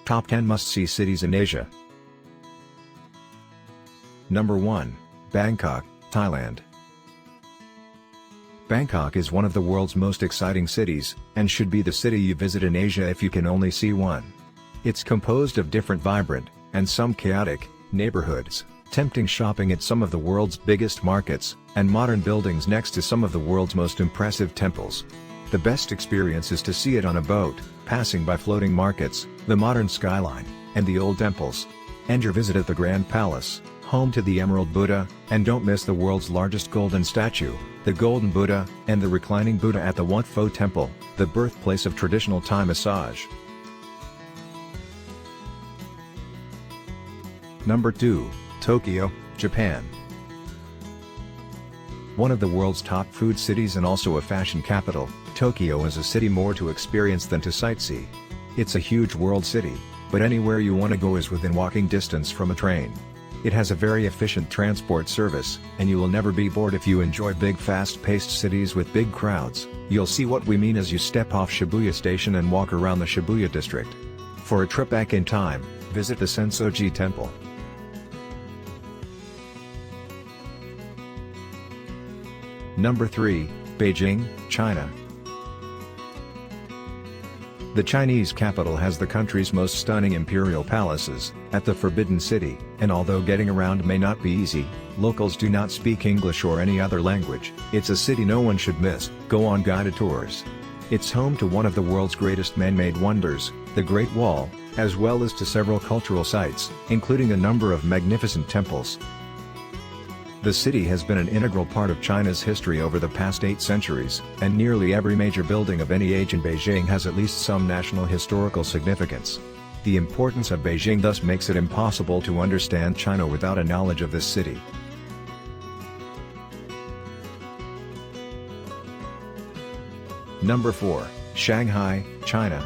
Top 10 Must-See Cities in Asia. Number 1. Bangkok, Thailand. Bangkok is one of the world's most exciting cities, and should be the city you visit in Asia if you can only see one. It's composed of different vibrant, and some chaotic, neighborhoods, tempting shopping at some of the world's biggest markets, and modern buildings next to some of the world's most impressive temples. The best experience is to see it on a boat, passing by floating markets, the modern skyline, and the old temples. End your visit at the Grand Palace, home to the Emerald Buddha, and don't miss the world's largest golden statue, the Golden Buddha, and the reclining Buddha at the Wat Pho Temple, the birthplace of traditional Thai massage. Number 2. Tokyo, Japan. One of the world's top food cities and also a fashion capital, Tokyo is a city more to experience than to sightsee. It's a huge world city, but anywhere you want to go is within walking distance from a train. It has a very efficient transport service, and you will never be bored if you enjoy big fast-paced cities with big crowds. You'll see what we mean as you step off Shibuya Station and walk around the Shibuya district. For a trip back in time, visit the Sensoji Temple. Number 3. Beijing, China. The Chinese capital has the country's most stunning imperial palaces, at the Forbidden City, and although getting around may not be easy, locals do not speak English or any other language. It's a city no one should miss. Go on guided tours. It's home to one of the world's greatest man-made wonders, the Great Wall, as well as to several cultural sites, including a number of magnificent temples. The city has been an integral part of China's history over the past 8 centuries, and nearly every major building of any age in Beijing has at least some national historical significance. The importance of Beijing thus makes it impossible to understand China without a knowledge of this city. Number 4. Shanghai, China.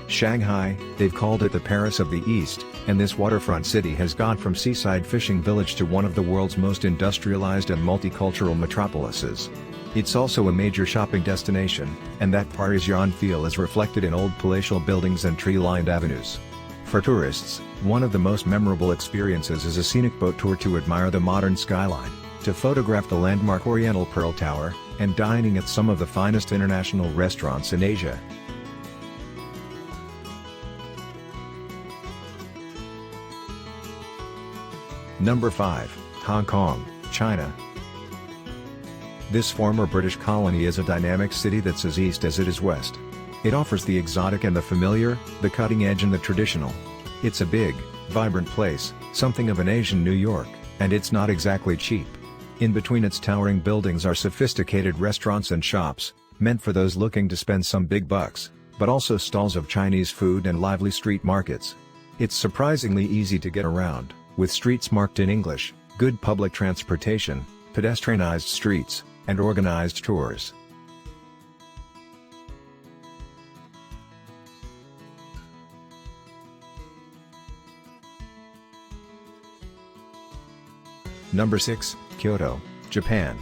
Shanghai, they've called it the Paris of the East, and this waterfront city has gone from seaside fishing village to one of the world's most industrialized and multicultural metropolises. It's also a major shopping destination, and that Parisian feel is reflected in old palatial buildings and tree-lined avenues. For tourists, one of the most memorable experiences is a scenic boat tour to admire the modern skyline, to photograph the landmark Oriental Pearl Tower, and dining at some of the finest international restaurants in Asia. Number 5. Hong Kong, China. This former British colony is a dynamic city that's as east as it is west. It offers the exotic and the familiar, the cutting edge and the traditional. It's a big, vibrant place, something of an Asian New York, and it's not exactly cheap. In between its towering buildings are sophisticated restaurants and shops, meant for those looking to spend some big bucks, but also stalls of Chinese food and lively street markets. It's surprisingly easy to get around, with streets marked in English, good public transportation, pedestrianized streets, and organized tours. Number 6, Kyoto, Japan.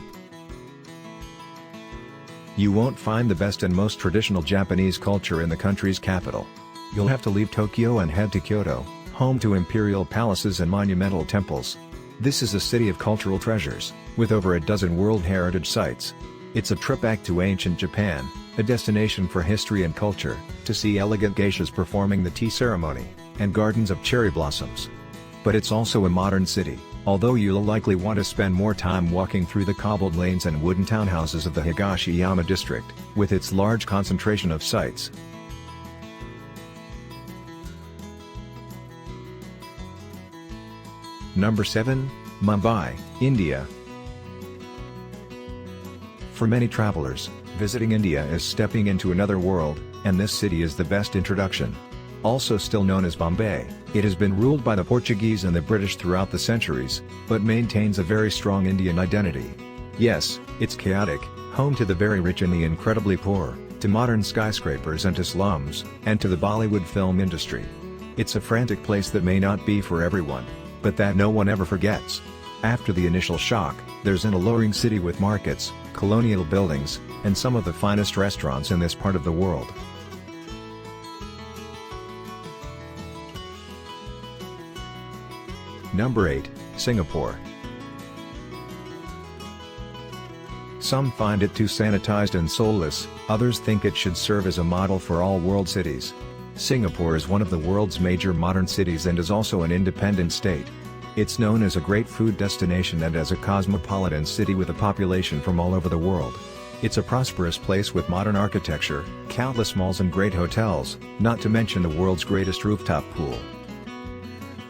You won't find the best and most traditional Japanese culture in the country's capital. You'll have to leave Tokyo and head to Kyoto, home to imperial palaces and monumental temples. This is a city of cultural treasures, with over a dozen World Heritage Sites. It's a trip back to ancient Japan, a destination for history and culture, to see elegant geishas performing the tea ceremony, and gardens of cherry blossoms. But it's also a modern city, although you'll likely want to spend more time walking through the cobbled lanes and wooden townhouses of the Higashiyama district, with its large concentration of sites. Number 7, Mumbai, India. For many travelers, visiting India is stepping into another world, and this city is the best introduction. Also still known as Bombay, it has been ruled by the Portuguese and the British throughout the centuries, but maintains a very strong Indian identity. Yes, it's chaotic, home to the very rich and the incredibly poor, to modern skyscrapers and to slums, and to the Bollywood film industry. It's a frantic place that may not be for everyone, but that no one ever forgets. After the initial shock, there's an alluring city with markets, colonial buildings, and some of the finest restaurants in this part of the world. Number 8, Singapore. Some find it too sanitized and soulless, others think it should serve as a model for all world cities. Singapore is one of the world's major modern cities and is also an independent state. It's known as a great food destination and as a cosmopolitan city with a population from all over the world. It's a prosperous place with modern architecture, countless malls and great hotels, not to mention the world's greatest rooftop pool.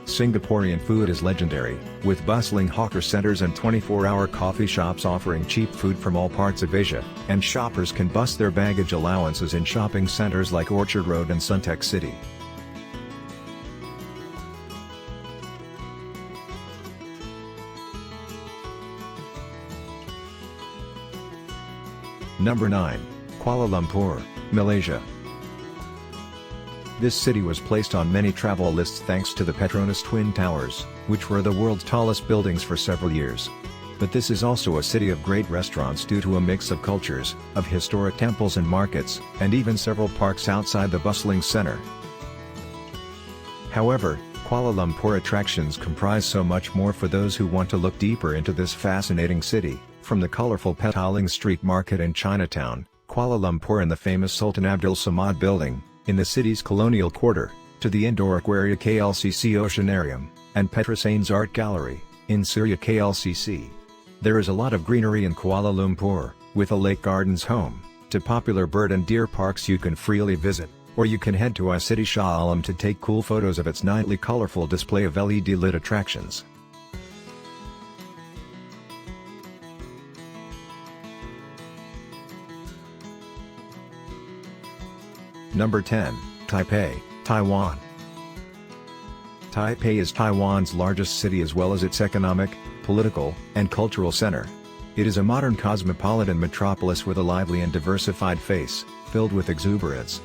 Singaporean food is legendary, with bustling hawker centers and 24-hour coffee shops offering cheap food from all parts of Asia, and shoppers can bust their baggage allowances in shopping centers like Orchard Road and Suntec City. Number 9, Kuala Lumpur, Malaysia. This city was placed on many travel lists thanks to the Petronas Twin Towers, which were the world's tallest buildings for several years. But this is also a city of great restaurants due to a mix of cultures, of historic temples and markets, and even several parks outside the bustling center. However, Kuala Lumpur attractions comprise so much more for those who want to look deeper into this fascinating city, from the colorful Petaling Street Market in Chinatown, Kuala Lumpur and the famous Sultan Abdul Samad Building, in the city's colonial quarter, to the indoor aquaria KLCC Oceanarium, and Petrosanes Art Gallery, in Syria KLCC. There is a lot of greenery in Kuala Lumpur, with a lake gardens home, to popular bird and deer parks you can freely visit, or you can head to City Shah Alam to take cool photos of its nightly colorful display of LED lit attractions. Number 10, Taipei, Taiwan. Taipei is Taiwan's largest city as well as its economic, political, and cultural center. It is a modern cosmopolitan metropolis with a lively and diversified face, filled with exuberance.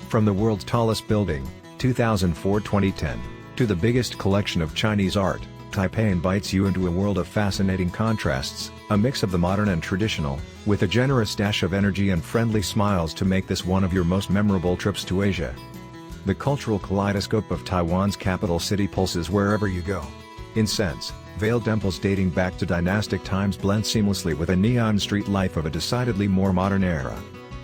From the world's tallest building, 2004-2010, to the biggest collection of Chinese art, Taipei invites you into a world of fascinating contrasts, a mix of the modern and traditional, with a generous dash of energy and friendly smiles to make this one of your most memorable trips to Asia. The cultural kaleidoscope of Taiwan's capital city pulses wherever you go. Incense, veiled temples dating back to dynastic times blend seamlessly with a neon street life of a decidedly more modern era.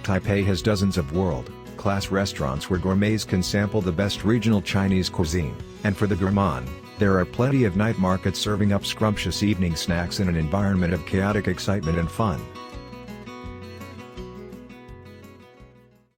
Taipei has dozens of world-class restaurants where gourmets can sample the best regional Chinese cuisine, and for the gourmand, there are plenty of night markets serving up scrumptious evening snacks in an environment of chaotic excitement and fun.